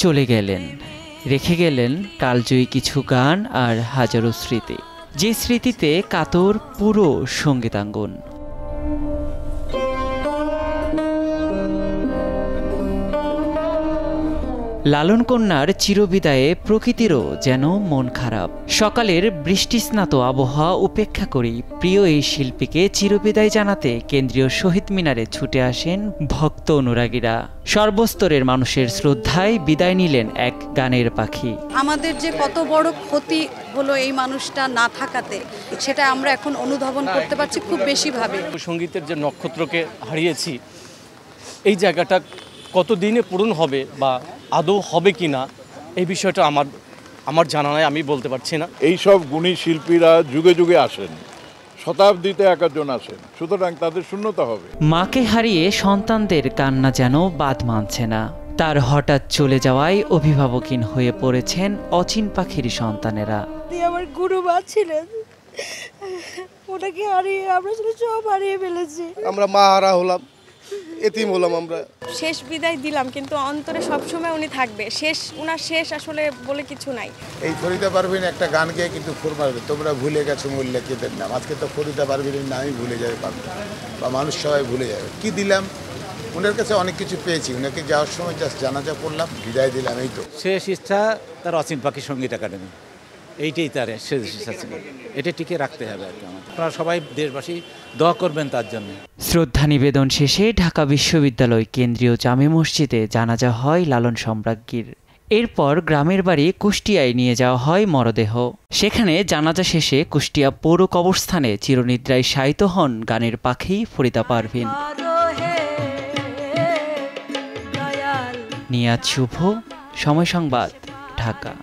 চলে গেলেন, রেখে গেলেন কালজয়ী কিছু গান আর হাজারো স্মৃতি, যে স্মৃতিতে কাতর পুরো সঙ্গীতাঙ্গন। লালন কন্যার চিরবিদায়ে প্রকৃতিরও যেন মন খারাপ। সকালের বৃষ্টিস্নাত আবহাওয়া উপেক্ষা করেই প্রিয় এই শিল্পীকে চিরবিদায় জানাতে কেন্দ্রীয় শহীদ মিনারে ছুটে আসেন ভক্ত অনুরাগীরা। সর্বস্তরের মানুষের শ্রদ্ধায় বিদায় নিলেন এক গানের পাখি। আমাদের যে কত বড় ক্ষতি হলো এই মানুষটা না থাকাতে, সেটা আমরা এখন অনুধাবন করতে পারছি খুব বেশিভাবে। সঙ্গীতের যে নক্ষত্রকে হারিয়েছি, এই জায়গাটা কতদিনে পূরণ হবে বা আদৌ হবে কিনা, এই বিষয়টা আমার জানা নাই, আমি বলতে পারছি না। এই সব গুণী শিল্পীরা যুগে যুগে আসেন, শতাব্দীতে একজন আসেন, সুতরাং তাদের শূন্যতা হবে। মাকে হারিয়ে সন্তানদের কান্না যেন বাদ মানছে না। তার হঠাৎ চলে যাওয়ায় অভিভাবকহীন হয়ে পড়েছেন অচিন পাখির সন্তানেরা। আমার গুরুমা ছিলেন, ওনাকে হারিয়ে আমরা সব হারিয়ে ফেলেছি। আমরা মা হারা হলাম, এতিম হলাম আমরা। শেষ বিদায় দিলাম, কিন্তু অন্তরে সবসময় উনি থাকবে। ওনার শেষ আসলে বলে কিছু নাই। এই ফরিদা পারভিন একটা গান গেয়ে কিন্তু ফুর মারবে, তোমরা ভুলে গেছো মূল্যকেদের নাম। আজকে তো ফরিদা পারভিনের নামই ভুলে যাবে পারবে, বা মানুষ সবাই ভুলে যাবে। কি দিলাম ওনার কাছে, অনেক কিছু পেয়েছি। ওনাকে যাওয়ার সময় জাস্ট জানাজা করলাম, বিদায় দিলাম, এই তো। শেষ ইচ্ছা তার অচিন পাখি সঙ্গীত একাডেমি, এইটাই তার শেষ ইচ্ছা ছিল। এটা টিকে রাখতে হবে আর কি। আপনারা সবাই দেশবাসী দোয়া করবেন তার জন্য। শ্রদ্ধা নিবেদন শেষে ঢাকা বিশ্ববিদ্যালয় কেন্দ্রীয় জামে মসজিদে জানাজা হয় লালন সম্রাজ্ঞীর। এরপর গ্রামের বাড়ি কুষ্টিয়ায় নিয়ে যাওয়া হয় মরদেহ। সেখানে জানাজা শেষে কুষ্টিয়া পৌর কবরস্থানে চিরনিদ্রায় শায়িত হন গানের পাখি ফরিদা পারভিন। নিয়াজ শুভ, সময় সংবাদ, ঢাকা।